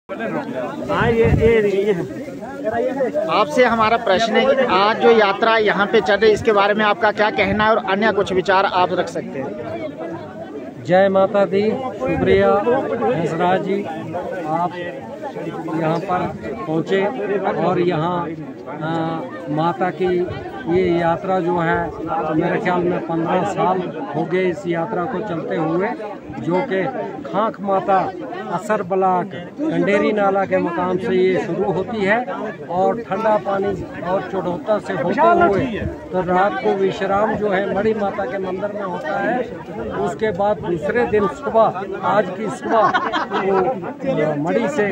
हाँ ये आपसे हमारा प्रश्न है कि आज जो यात्रा यहाँ पे चल रही है इसके बारे में आपका क्या कहना है और अन्य कुछ विचार आप रख सकते हैं। जय माता दी, शुक्रिया हंसराज जी, आप यहाँ पर पहुँचे और यहाँ माता की ये यात्रा जो है तो मेरे ख्याल में 15 साल हो गए इस यात्रा को चलते हुए, जो कि खांख माता असर ब्लाक कंडेरी नाला के मकाम से ये शुरू होती है और ठंडा पानी और चढ़ौता से होते हुए तो रात को विश्राम जो है मणि माता के मंदिर में होता है। उसके बाद दूसरे दिन सुबह, आज की सुबह वो मणि से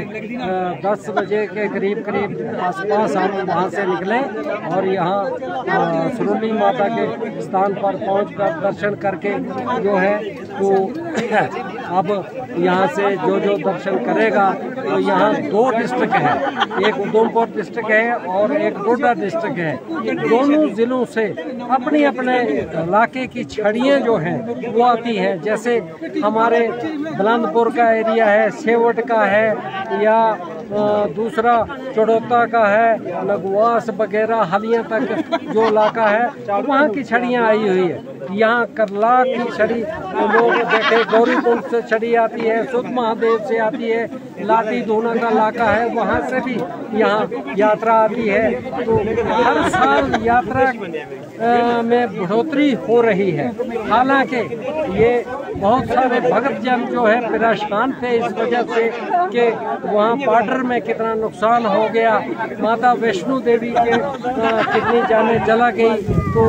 10 बजे के करीब आसपास हम वहाँ से निकले और यहाँ सुरुली माता के स्थान पर पहुंचकर दर्शन करके जो है तो अब यहाँ से जो दर्शन करेगा तो यहाँ 2 डिस्ट्रिक्ट है, एक उधमपुर डिस्ट्रिक्ट है और एक डोडा डिस्ट्रिक्ट है। दोनों जिलों से अपने अपने इलाके की छड़ियाँ जो हैं वो आती हैं, जैसे हमारे बुलंदपुर का एरिया है, सेवट का है या दूसरा चढ़ौता का है, लगवास वगैरह हलियाँ तक जो इलाका है वहाँ की छड़ियाँ आई हुई है। यहाँ करला की छड़ी तो लोग देखे, गौरीकुंड से छड़ी आती है, सुध महादेव से आती है, लाठी धूना का इलाका है वहाँ से भी यहाँ यात्रा आती है। तो हर साल यात्रा में बढ़ोतरी हो रही है। हालांकि ये बहुत सारे भक्त जन जो है परेशान थे इस वजह से कि वहाँ बॉर्डर में कितना नुकसान हो गया, माता वैष्णो देवी के कितनी जाने चला गई, तो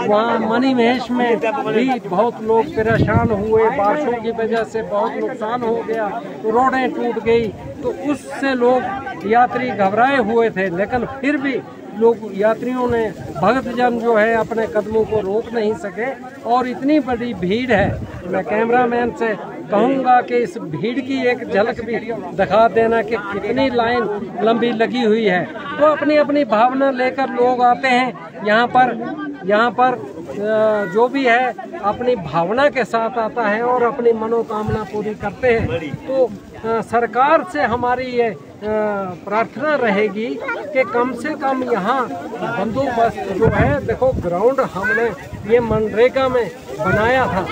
वहाँ मणि महेश में भी बहुत लोग परेशान हुए, बारिशों की वजह से बहुत नुकसान हो गया, तो रोडें टूट गई, तो उससे लोग यात्री घबराए हुए थे। लेकिन फिर भी लोग यात्रियों ने, भक्त जन जो है अपने कदमों को रोक नहीं सके और इतनी बड़ी भीड़ है। मैं कैमरामैन से कहूँगा कि इस भीड़ की एक झलक भी दिखा देना कि कितनी लाइन लंबी लगी हुई है। तो अपनी अपनी भावना लेकर लोग आते हैं यहाँ पर जो भी है अपनी भावना के साथ आता है और अपनी मनोकामना पूरी करते हैं। तो सरकार से हमारी ये प्रार्थना रहेगी कि कम से कम यहाँ बंदोबस्त जो है, देखो ग्राउंड हमने ये मनरेगा में बनाया था,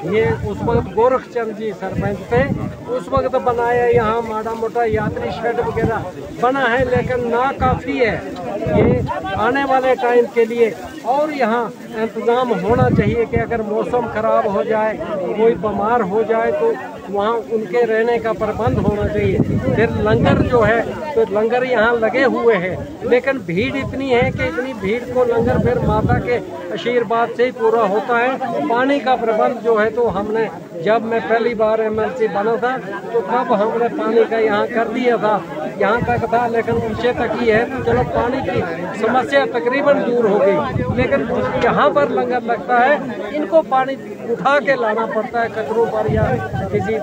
ये उस वक्त गोरखचंद जी सरपंच थे, उस वक्त बनाया, यहाँ माड़ा मोटा यात्री शेड वगैरह बना है, लेकिन ना काफ़ी है ये आने वाले टाइम के लिए। और यहाँ इंतज़ाम होना चाहिए कि अगर मौसम ख़राब हो जाए, कोई बीमार हो जाए तो वहाँ उनके रहने का प्रबंध होना चाहिए। फिर लंगर जो है तो लंगर यहाँ लगे हुए हैं, लेकिन भीड़ इतनी है कि इतनी भीड़ को लंगर फिर माता के आशीर्वाद से ही पूरा होता है। पानी का प्रबंध जो है तो हमने, जब मैं पहली बार MLC बना था तो तब हमने पानी का यहाँ कर दिया था, यहाँ तक था, लेकिन पीछे तक ही है, तो चलो पानी की समस्या तकरीबन दूर हो गई। लेकिन यहाँ पर लंगर लगता है, इनको पानी उठा के लाना पड़ता है कचरों पर या किसी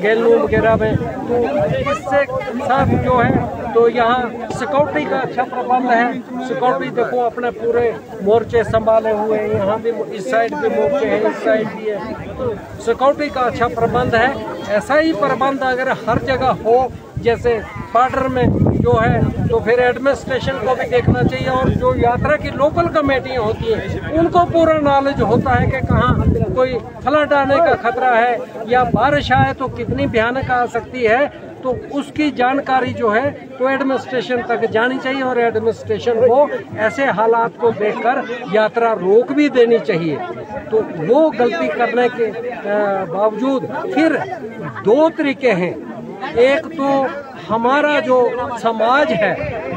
गैलनों वगैरह में। तो इससे साथ जो है तो यहाँ सिक्योरिटी का अच्छा प्रबंध है। सिक्योरिटी देखो अपने पूरे मोर्चे संभाले हुए हैं, यहाँ भी इस साइड भी मोर्चे हैं, इस साइड भी है, तो सिक्योरिटी का अच्छा प्रबंध है। ऐसा ही प्रबंध अगर हर जगह हो, जैसे बॉर्डर में जो है, तो फिर एडमिनिस्ट्रेशन को भी देखना चाहिए और जो यात्रा की लोकल कमेटियाँ होती हैं उनको पूरा नॉलेज होता है कि कहाँ कोई फ्लड आने का खतरा है या बारिश आए तो कितनी भयानक आ सकती है, तो उसकी जानकारी जो है तो एडमिनिस्ट्रेशन तक जानी चाहिए और एडमिनिस्ट्रेशन को ऐसे हालात को देखकर यात्रा रोक भी देनी चाहिए। तो वो गलती करने के बावजूद फिर 2 तरीके हैं। एक तो हमारा जो समाज है,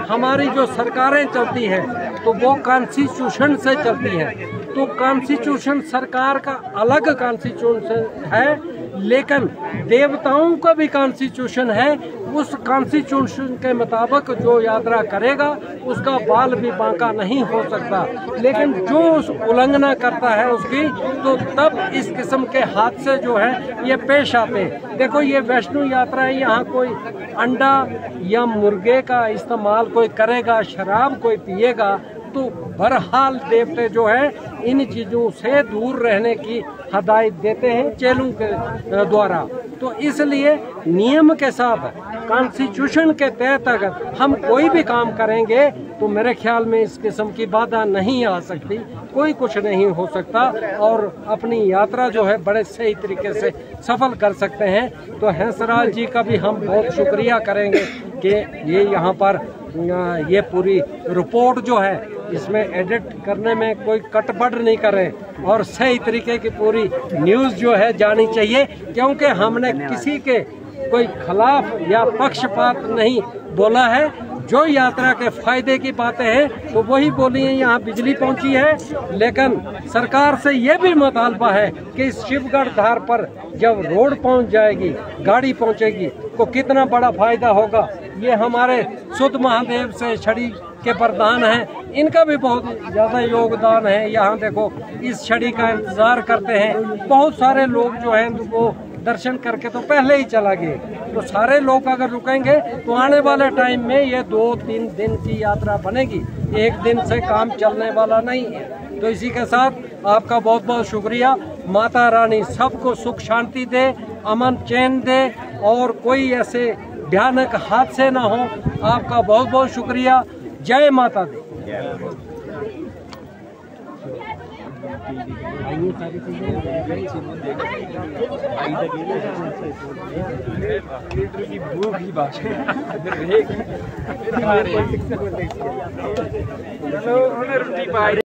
हमारी जो सरकारें चलती है तो वो कॉन्स्टिट्यूशन से चलती है। तो कॉन्स्टिट्यूशन सरकार का अलग कॉन्स्टिट्यूशन है, लेकिन देवताओं का भी कॉन्स्टिट्यूशन है। उस कॉन्स्टिट्यूशन के मुताबिक जो यात्रा करेगा उसका बाल भी बांका नहीं हो सकता। लेकिन जो उस उल्लंघना करता है उसकी, तो तब इस किस्म के हादसे जो है ये पेश आते हैं। देखो ये वैष्णो यात्रा है, यहाँ कोई अंडा या मुर्गे का इस्तेमाल कोई करेगा, शराब कोई पिएगा परंतु बहरहाल देवते जो है इन चीज़ों से दूर रहने की हदायत देते हैं चेलों के द्वारा। तो इसलिए नियम के साथ कॉन्स्टिट्यूशन के तहत अगर हम कोई भी काम करेंगे तो मेरे ख्याल में इस किस्म की बाधा नहीं आ सकती, कोई कुछ नहीं हो सकता और अपनी यात्रा जो है बड़े सही तरीके से सफल कर सकते हैं। तो हंसराज जी का भी हम बहुत शुक्रिया करेंगे कि ये यहाँ पर ये पूरी रिपोर्ट जो है इसमें एडिट करने में कोई कटबड़ नहीं करे और सही तरीके की पूरी न्यूज़ जो है जानी चाहिए, क्योंकि हमने किसी के कोई खिलाफ या पक्षपात नहीं बोला है। जो यात्रा के फायदे की बातें हैं तो वही बोली है। यहाँ बिजली पहुंची है, लेकिन सरकार से ये भी मुतालबा है कि इस शिवगढ़ धार पर जब रोड पहुंच जाएगी, गाड़ी पहुंचेगी तो कितना बड़ा फायदा होगा। ये हमारे सुध महादेव से छड़ी के प्रधान हैं, इनका भी बहुत ज़्यादा योगदान है। यहाँ देखो इस छड़ी का इंतज़ार करते हैं बहुत सारे लोग जो हैं, वो दर्शन करके तो पहले ही चला गए। तो सारे लोग अगर रुकेंगे तो आने वाले टाइम में ये 2-3 दिन की यात्रा बनेगी, एक दिन से काम चलने वाला नहीं है। तो इसी के साथ आपका बहुत बहुत शुक्रिया। माता रानी सबको सुख शांति दे, अमन चैन दे और कोई ऐसे भयानक हादसे ना हो। आपका बहुत बहुत शुक्रिया। जय माता दी।